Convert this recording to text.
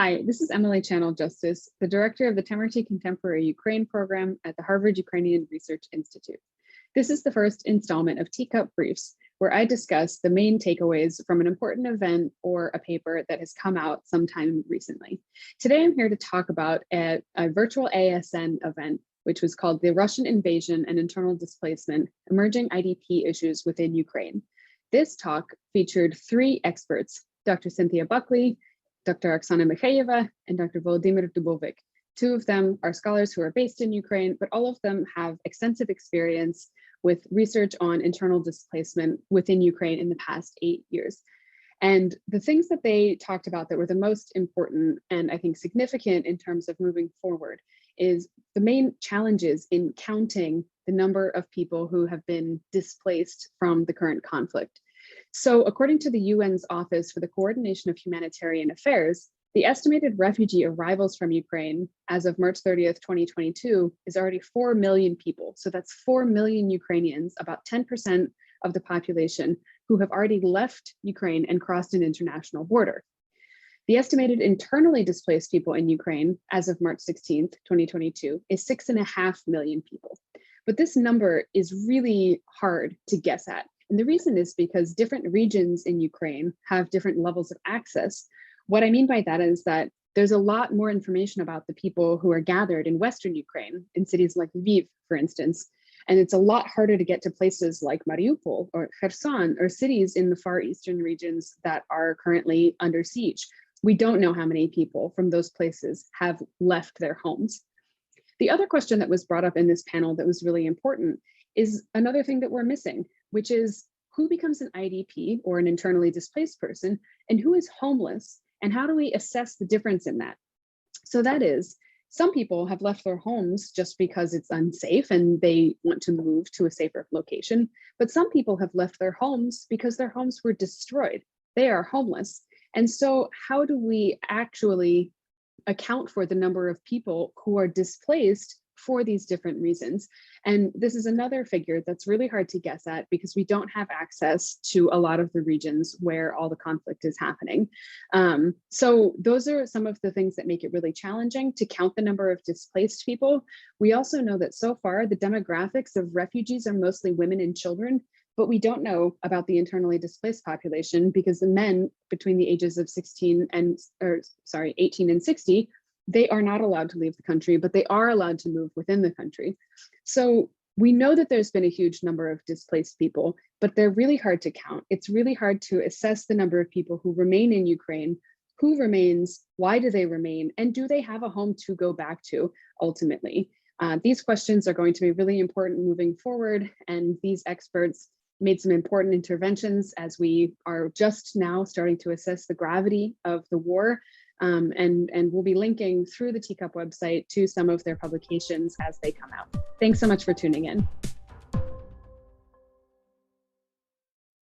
Hi, this is Emily Channel Justice, the director of the Temirty Contemporary Ukraine program at the Harvard Ukrainian Research Institute. This is the first installment of Teacup Briefs, where I discuss the main takeaways from an important event or a paper that has come out sometime recently. Today, I'm here to talk about a virtual ASN event, which was called The Russian Invasion and Internal Displacement, Emerging IDP Issues Within Ukraine. This talk featured three experts, Dr. Cynthia Buckley, Dr. Oksana Mikheeva, and Dr. Volodymyr Dubovik. Two of them are scholars who are based in Ukraine, but all of them have extensive experience with research on internal displacement within Ukraine in the past 8 years. And the things that they talked about that were the most important and I think significant in terms of moving forward is the main challenges in counting the number of people who have been displaced from the current conflict. So according to the UN's Office for the Coordination of Humanitarian Affairs, the estimated refugee arrivals from Ukraine as of March 30th, 2022 is already 4 million people. So that's 4 million Ukrainians, about 10% of the population, who have already left Ukraine and crossed an international border. The estimated internally displaced people in Ukraine as of March 16th, 2022 is 6.5 million people. But this number is really hard to guess at. And the reason is because different regions in Ukraine have different levels of access. What I mean by that is that there's a lot more information about the people who are gathered in Western Ukraine, in cities like Lviv, for instance. And it's a lot harder to get to places like Mariupol or Kherson or cities in the far eastern regions that are currently under siege. We don't know how many people from those places have left their homes. The other question that was brought up in this panel that was really important is another thing that we're missing, which is who becomes an IDP or an internally displaced person and who is homeless, and how do we assess the difference in that? So that is, some people have left their homes just because it's unsafe and they want to move to a safer location, but some people have left their homes because their homes were destroyed. They are homeless. And so how do we actually account for the number of people who are displaced for these different reasons? And this is another figure that's really hard to guess at because we don't have access to a lot of the regions where all the conflict is happening. So those are some of the things that make it really challenging to count the number of displaced people. We also know that so far the demographics of refugees are mostly women and children, but we don't know about the internally displaced population because the men between the ages of 18 and 60, they are not allowed to leave the country, but they are allowed to move within the country. So we know that there's been a huge number of displaced people, but they're really hard to count. It's really hard to assess the number of people who remain in Ukraine, who remains, why do they remain, and do they have a home to go back to ultimately? These questions are going to be really important moving forward, and these experts made some important interventions as we are just now starting to assess the gravity of the war. And we'll be linking through the Teacup website to some of their publications as they come out. Thanks so much for tuning in.